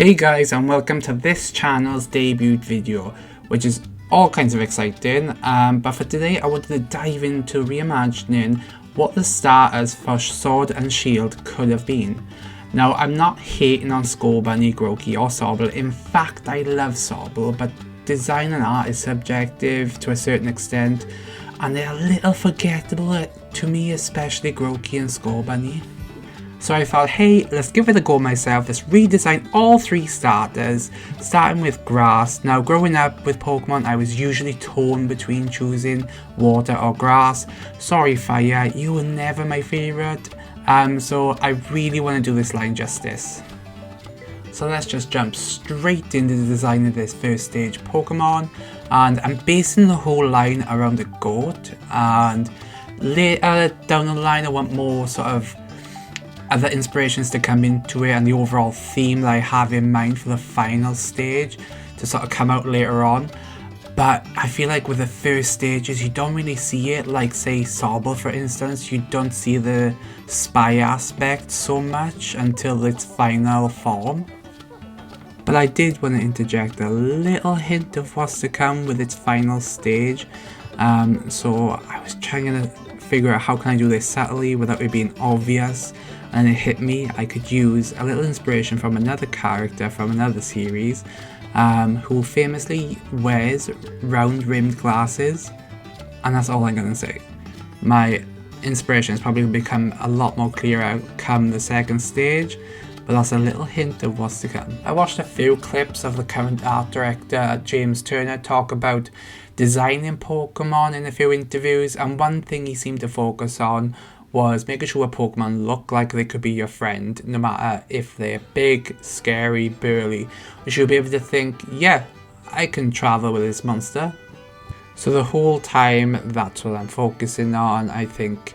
Hey guys, and welcome to this channel's debut video, which is all kinds of exciting, but for today I wanted to dive into reimagining what the starters for Sword and Shield could have been. Now, I'm not hating on Scorbunny, Groki or Sobble. In fact, I love Sobble, but design and art is subjective to a certain extent, and they're a little forgettable to me, especially Groki and Scorbunny. So I thought, hey, let's give it a go myself. Let's redesign all three starters, starting with grass. Now, growing up with Pokemon, I was usually torn between choosing water or grass. Sorry, fire, you were never my favourite. So I really want to do this line justice. So let's just jump straight into the design of this first stage Pokemon. And I'm basing the whole line around the goat. And later down the line, I want more sort of other inspirations to come into it and the overall theme that I have in mind for the final stage to sort of come out later on. But I feel like with the first stages you don't really see it, like say Sobble for instance, you don't see the spy aspect so much until its final form. But I did want to interject a little hint of what's to come with its final stage. So I was trying to figure out how can I do this subtly without it being obvious, and it hit me. I could use a little inspiration from another character from another series who famously wears round rimmed glasses, and that's all I'm going to say. My inspiration is probably going to become a lot more clear out come the second stage, but that's a little hint of what's to come. I watched a few clips of the current art director James Turner talk about designing Pokemon in a few interviews, and one thing he seemed to focus on was making sure Pokemon look like they could be your friend, no matter if they're big, scary, burly. You should be able to think, yeah, I can travel with this monster. So the whole time, that's what I'm focusing on. I think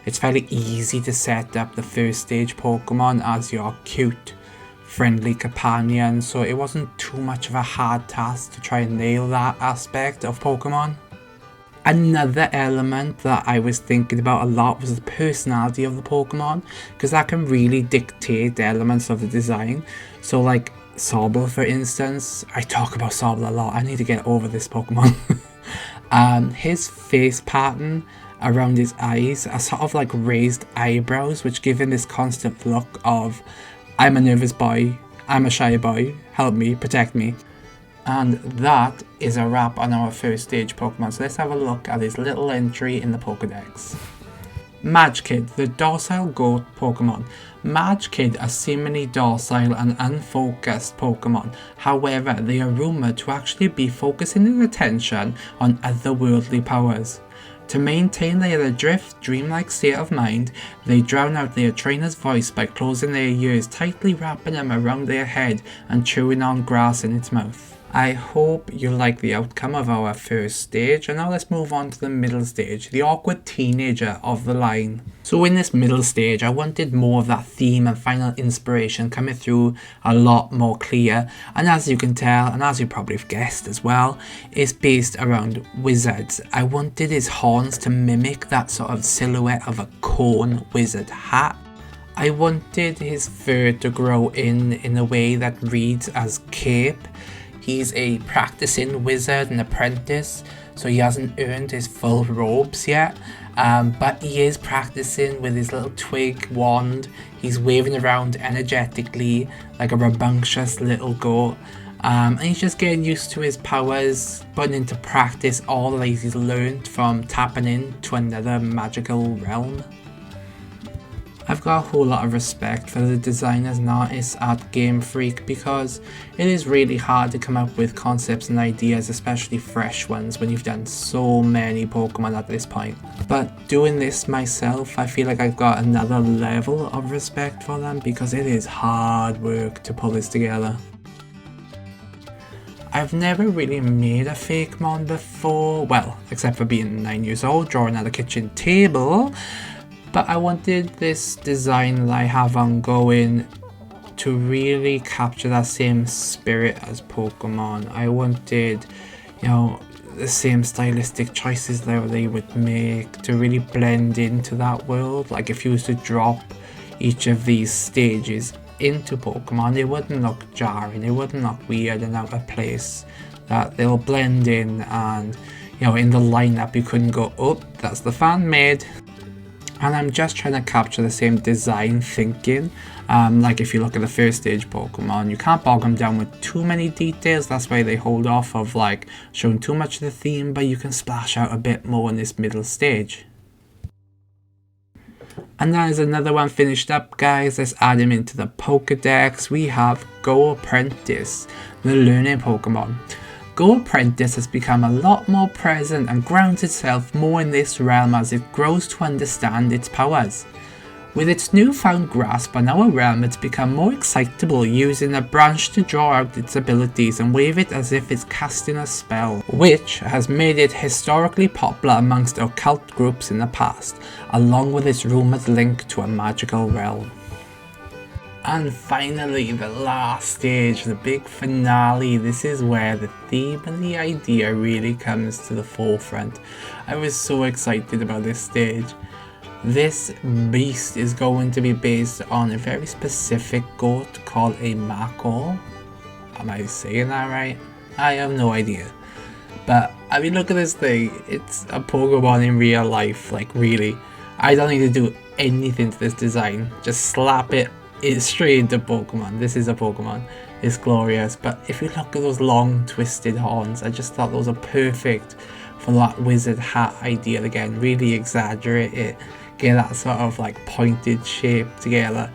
it's fairly easy to set up the first stage Pokemon as your cute, friendly companion, so it wasn't too much of a hard task to try and nail that aspect of Pokemon. Another element that I was thinking about a lot was the personality of the Pokemon, because that can really dictate elements of the design. So like Sobble for instance, I talk about Sobble a lot, I need to get over this Pokemon. His face pattern around his eyes are sort of like raised eyebrows, which give him this constant look of, I'm a nervous boy, I'm a shy boy, help me, protect me. And that is a wrap on our first stage Pokemon, so let's have a look at this little entry in the Pokedex. Magkid, the docile goat Pokemon. Magkid are seemingly docile and unfocused Pokemon, however they are rumoured to actually be focusing their attention on otherworldly powers. To maintain their adrift, dreamlike state of mind, they drown out their trainer's voice by closing their ears, tightly wrapping them around their head and chewing on grass in its mouth. I hope you like the outcome of our first stage, and now let's move on to the middle stage, the awkward teenager of the line. So in this middle stage, I wanted more of that theme and final inspiration coming through a lot more clear, and as you can tell, and as you probably have guessed as well, it's based around wizards. I wanted his horns to mimic that sort of silhouette of a cone wizard hat. I wanted his fur to grow in a way that reads as cape. He's a practicing wizard and apprentice, so he hasn't earned his full robes yet, but he is practicing with his little twig wand. He's waving around energetically like a rambunctious little goat, and he's just getting used to his powers, putting into practice all that he's learned from tapping into another magical realm. I've got a whole lot of respect for the designers and artists at Game Freak, because it is really hard to come up with concepts and ideas, especially fresh ones, when you've done so many Pokemon at this point. But doing this myself, I feel like I've got another level of respect for them, because it is hard work to pull this together. I've never really made a fake mon before, well, except for being 9 years old, drawing at a kitchen table. But I wanted this design that I have ongoing to really capture that same spirit as Pokemon. I wanted, the same stylistic choices that they would make to really blend into that world. Like if you was to drop each of these stages into Pokemon, it wouldn't look jarring, it wouldn't look weird and out of place, that they'll blend in, and in the lineup you couldn't go, oh, that's the fan made. And I'm just trying to capture the same design thinking. Like if you look at the first stage Pokemon, you can't bog them down with too many details. That's why they hold off of like showing too much of the theme, but you can splash out a bit more in this middle stage. And that is another one finished up, guys. Let's add him into the Pokedex. We have Go Apprentice, the learning Pokemon. Go Apprentice has become a lot more present and grounds itself more in this realm as it grows to understand its powers. With its newfound grasp on our realm, it's become more excitable, using a branch to draw out its abilities and wave it as if it's casting a spell, which has made it historically popular amongst occult groups in the past, along with its rumoured link to a magical realm. And finally, the last stage, the big finale. This is where the theme and the idea really comes to the forefront. I was so excited about this stage. This beast is going to be based on a very specific goat called a Mako. Am I saying that right? I have no idea. But I mean, look at this thing. It's a Pokemon in real life, like really. I don't need to do anything to this design. Just slap it straight into Pokemon. This is a Pokemon. It's glorious. But if you look at those long twisted horns, I just thought those are perfect for that wizard hat idea again. Really exaggerate it, get that sort of like pointed shape together.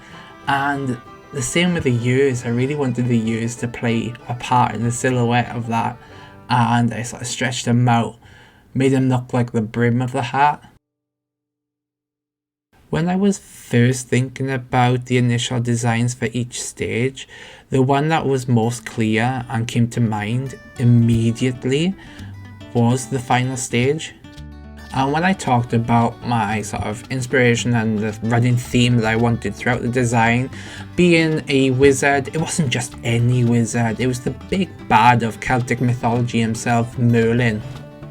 And the same with the ears. I really wanted the ears to play a part in the silhouette of that, and I sort of stretched them out, made them look like the brim of the hat. When I was first thinking about the initial designs for each stage, the one that was most clear and came to mind immediately was the final stage. And when I talked about my sort of inspiration and the running theme that I wanted throughout the design, being a wizard, it wasn't just any wizard, it was the big bad of Celtic mythology himself, Merlin.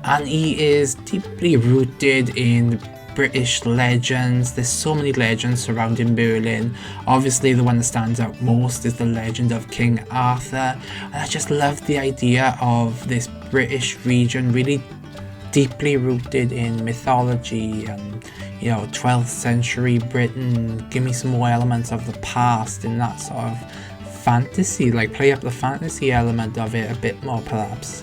And he is deeply rooted in British legends. There's so many legends surrounding Merlin. Obviously the one that stands out most is the legend of King Arthur, and I just love the idea of this British region really deeply rooted in mythology and 12th century Britain. Give me some more elements of the past in that sort of fantasy, like play up the fantasy element of it a bit more perhaps.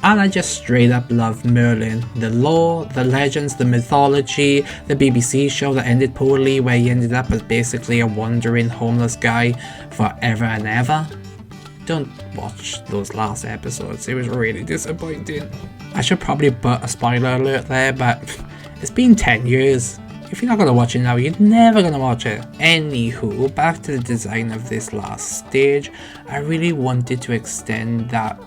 And I just straight up love Merlin. The lore, the legends, the mythology, the BBC show that ended poorly where he ended up as basically a wandering homeless guy forever and ever. Don't watch those last episodes, it was really disappointing. I should probably put a spoiler alert there, but it's been 10 years. If you're not going to watch it now, you're never going to watch it. Anywho, back to the design of this last stage. I really wanted to extend that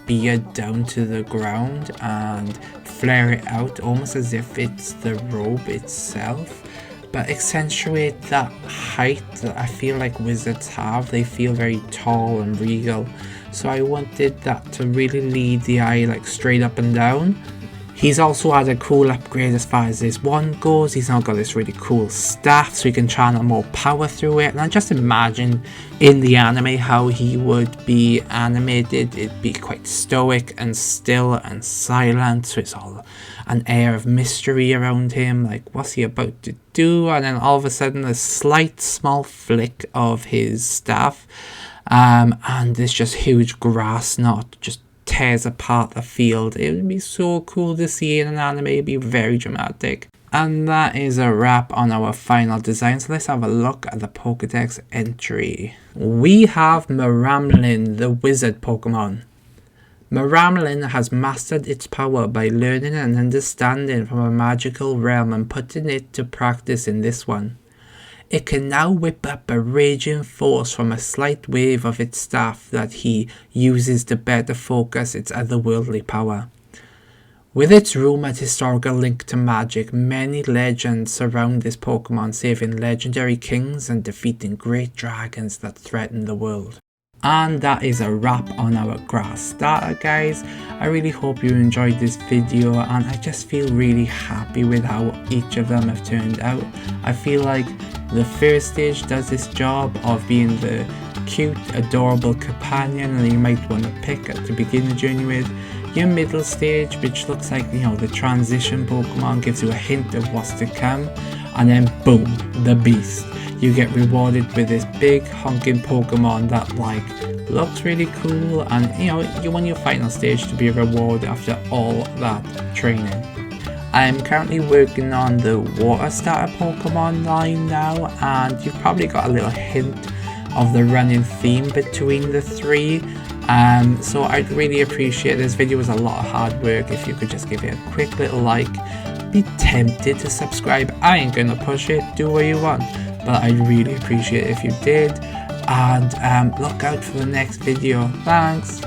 beard down to the ground and flare it out almost as if it's the robe itself, but accentuate that height that I feel like wizards have. They feel very tall and regal, so I wanted that to really lead the eye like straight up and down. He's also had a cool upgrade as far as this wand goes. He's now got this really cool staff so he can channel more power through it. And I just imagine in the anime how he would be animated. It'd be quite stoic and still and silent. So it's all an air of mystery around him. Like, what's he about to do? And then all of a sudden a slight small flick of his staff. And this just huge grass knot just tears apart the field. It would be so cool to see in an anime. It'd be very dramatic. And that is a wrap on our final design. So let's have a look at the Pokedex entry. We have Maramlin, the wizard Pokemon. Maramlin has mastered its power by learning and understanding from a magical realm and putting it to practice in this one. It can now whip up a raging force from a slight wave of its staff that he uses to better focus its otherworldly power. With its rumoured historical link to magic, many legends surround this Pokemon, saving legendary kings and defeating great dragons that threaten the world. And that is a wrap on our grass starter, guys. I really hope you enjoyed this video, and I just feel really happy with how each of them have turned out. I feel like the first stage does this job of being the cute, adorable companion that you might want to pick to begin the journey with. Your middle stage, which looks like, you know, the transition Pokemon, gives you a hint of what's to come, and then boom, the beast. You get rewarded with this big honking Pokemon that like looks really cool, and you know, you want your final stage to be a reward after all that training. I'm currently working on the water starter Pokemon line now, and you've probably got a little hint of the running theme between the three. So I'd really appreciate, this video was a lot of hard work, if you could just give it a quick little like. Be tempted to subscribe, I ain't gonna push it, do what you want, but I'd really appreciate it if you did. And look out for the next video. Thanks.